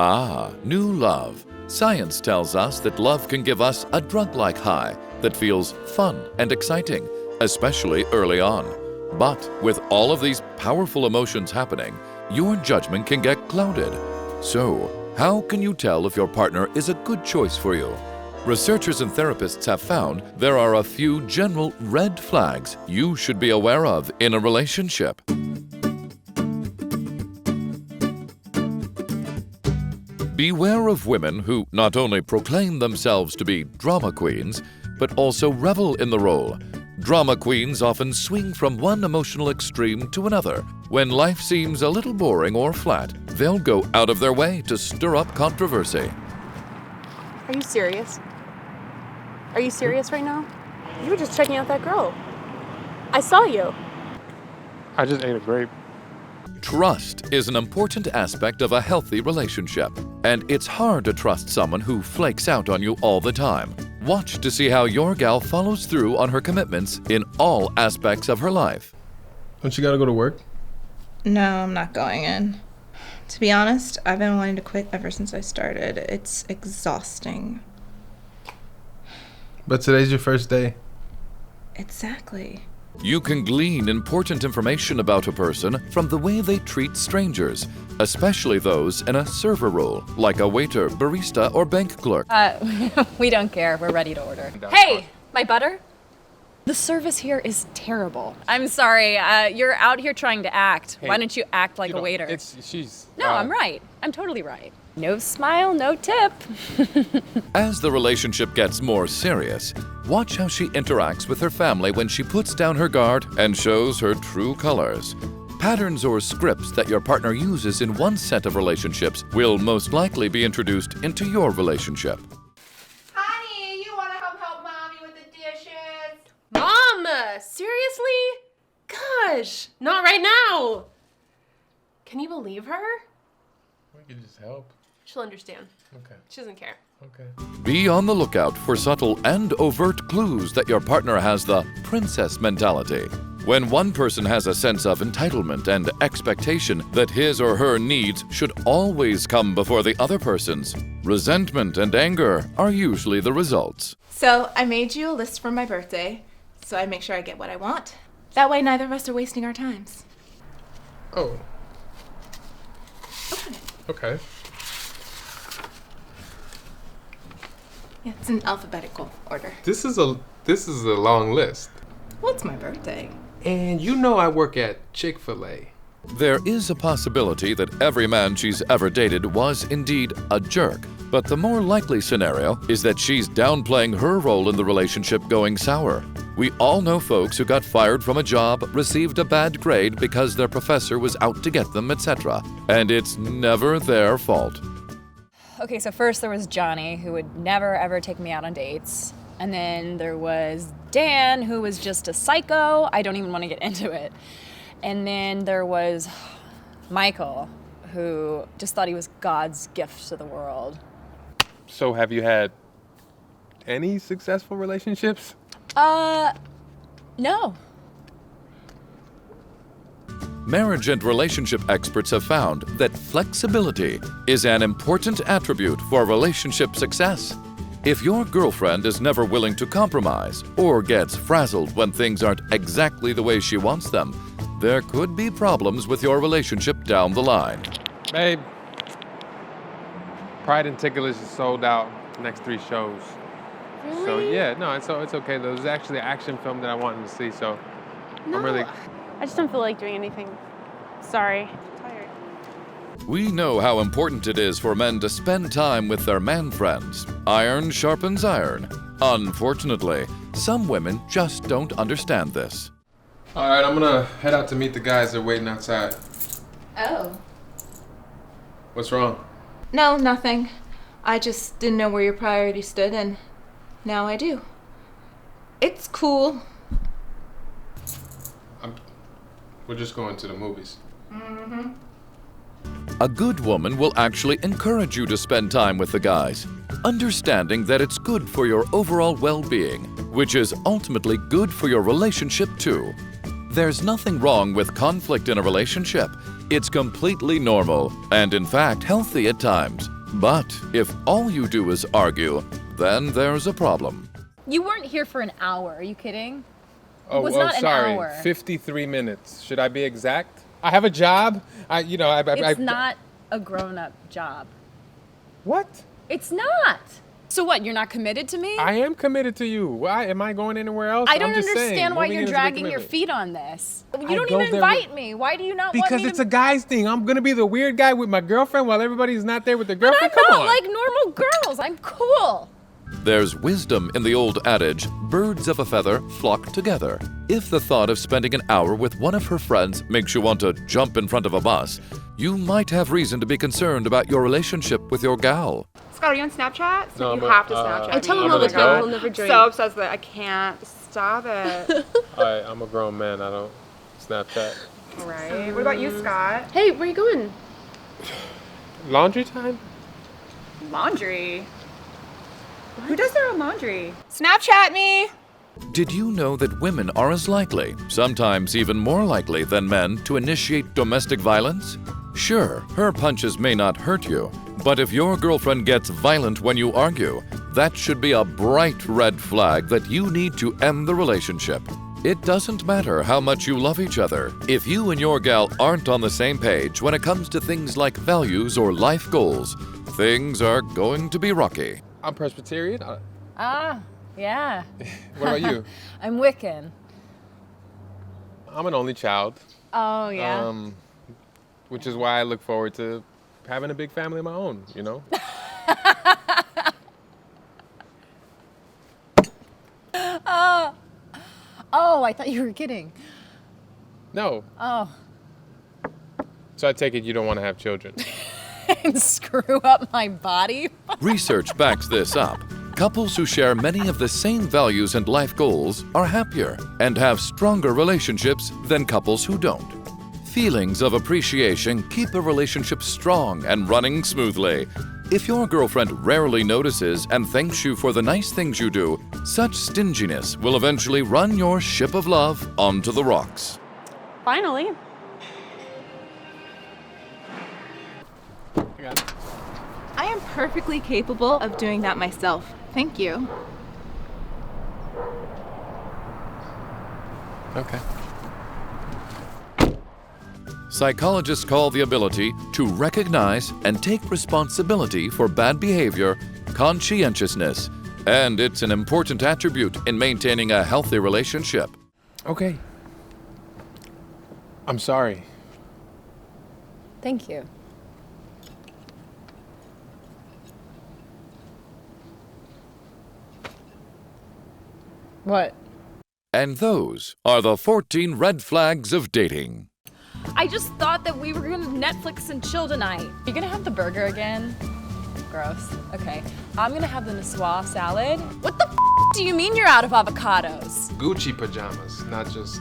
Ah, new love. Science tells us that love can give us a drug-like high that feels fun and exciting, especially early on. But with all of these powerful emotions happening, your judgment can get clouded. So, how can you tell if your partner is a good choice for you? Researchers and therapists have found there are a few general red flags you should be aware of in a relationship. Beware of women who not only proclaim themselves to be drama queens, but also revel in the role. Drama queens often swing from one emotional extreme to another. When life seems a little boring or flat, they'll go out of their way to stir up controversy. Are you serious? Are you serious right now? You were just checking out that girl. I saw you. I just ate a grape. Trust is an important aspect of a healthy relationship, and it's hard to trust someone who flakes out on you all the time. Watch to see how your gal follows through on her commitments in all aspects of her life. Don't you gotta go to work? No, I'm not going in. To be honest, I've been wanting to quit ever since I started. It's exhausting. But today's your first day. Exactly. You can glean important information about a person from the way they treat strangers, especially those in a server role, like a waiter, barista, or bank clerk. We don't care. We're ready to order. Hey, my butter? The service here is terrible. I'm sorry. You're out here trying to act. Hey, Why don't you act like a waiter? No, I'm right. I'm totally right. No smile, no tip. As the relationship gets more serious, watch how she interacts with her family when she puts down her guard and shows her true colors. Patterns or scripts that your partner uses in one set of relationships will most likely be introduced into your relationship. Honey, you want to help Mommy with the dishes? Mom! Seriously? Gosh, not right now. Can you believe her? We can just help. She'll understand. Okay. She doesn't care. Okay. Be on the lookout for subtle and overt clues that your partner has the princess mentality. When one person has a sense of entitlement and expectation that his or her needs should always come before the other person's, resentment and anger are usually the results. So I made you a list for my birthday, so I make sure I get what I want. That way neither of us are wasting our times. Oh. Open it. Okay. Yeah, it's in alphabetical order. This is a long list. Well, it's my birthday. And you know I work at Chick-fil-A. There is a possibility that every man she's ever dated was indeed a jerk, but the more likely scenario is that she's downplaying her role in the relationship going sour. We all know folks who got fired from a job, received a bad grade because their professor was out to get them, etc. And it's never their fault. Okay, so first there was Johnny, who would never ever take me out on dates. And then there was Dan, who was just a psycho. I don't even want to get into it. And then there was Michael, who just thought he was God's gift to the world. So have you had any successful relationships? No. Marriage and relationship experts have found that flexibility is an important attribute for relationship success. If your girlfriend is never willing to compromise or gets frazzled when things aren't exactly the way she wants them, there could be problems with your relationship down the line. Babe, Pride and Ticklish is sold out the next 3 shows. Really? So yeah, no, it's okay though. There's actually an action film that I wanted to see, so No, I'm really... I just don't feel like doing anything. Sorry. I'm tired. We know how important it is for men to spend time with their man friends. Iron sharpens iron. Unfortunately, some women just don't understand this. All right, I'm gonna head out to meet the guys. They're waiting outside. Oh. What's wrong? No, nothing. I just didn't know where your priority stood, and now I do. It's cool. We're just going to the movies. Mm-hmm. A good woman will actually encourage you to spend time with the guys, understanding that it's good for your overall well-being, which is ultimately good for your relationship too. There's nothing wrong with conflict in a relationship, It's completely normal and, in fact, healthy at times. But if all you do is argue, then there's a problem. You weren't here for an hour. Are you kidding? Oh, was not an sorry. hour. 53 minutes. Should I be exact? I have a job. It's not a grown-up job. What? It's not. So what? You're not committed to me? I am committed to you. Why am I going anywhere else? I don't I'm just saying, understand why moving you're in is a big dragging your commitment. feet on this. You I don't go even there invite me. Why do you not want me Because to? it's a guy's thing. I'm gonna be the weird guy with my girlfriend while everybody's not there with their But girlfriend. I'm Come not on. like normal girls. I'm cool. There's wisdom in the old adage, birds of a feather flock together. If the thought of spending an hour with one of her friends makes you want to jump in front of a bus, you might have reason to be concerned about your relationship with your gal. Scott, are you on Snapchat? No, you but, have to Snapchat. I tell me. him all the gonna time go. he'll never drink. So obsessed with it. I can't stop it. I'm a grown man. I don't Snapchat. All right. What about you, Scott? Hey, where you going? Laundry time? Laundry. Who does their own laundry? Snapchat me. Did you know that women are as likely, sometimes even more likely than men, to initiate domestic violence? Sure, her punches may not hurt you, but if your girlfriend gets violent when you argue, that should be a bright red flag that you need to end the relationship. It doesn't matter how much you love each other. If you and your gal aren't on the same page when it comes to things like values or life goals, things are going to be rocky. I'm Presbyterian. Yeah. What about you? I'm Wiccan. I'm an only child. Oh, yeah. Which is why I look forward to having a big family of my own, you know? Oh, I thought you were kidding. No. Oh. So I take it you don't want to have children. And screw up my body? Research backs this up. Couples who share many of the same values and life goals are happier and have stronger relationships than couples who don't. Feelings of appreciation keep a relationship strong and running smoothly. If your girlfriend rarely notices and thanks you for the nice things you do, such stinginess will eventually run your ship of love onto the rocks. Finally. I got it. I am perfectly capable of doing that myself. Thank you. Okay. Psychologists call the ability to recognize and take responsibility for bad behavior conscientiousness, and it's an important attribute in maintaining a healthy relationship. Okay. I'm sorry. Thank you. What? And those are the 14 red flags of dating. I just thought that we were gonna Netflix and chill tonight. You gonna have the burger again? Gross. Okay. I'm gonna have the Niçoise salad. What the do you mean you're out of avocados? Gucci pajamas, not just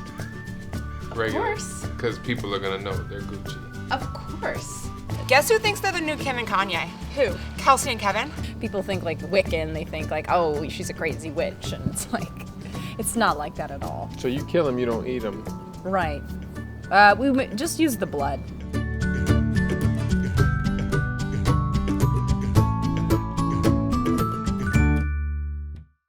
regular. course. Because people are gonna know they're Gucci. Of course. Guess who thinks they're the new Kim and Kanye? Who? Kelsey and Kevin. People think like Wiccan, they think like, oh, she's a crazy witch, and it's like, it's not like that at all. So you kill them, you don't eat them. Right. We just use the blood.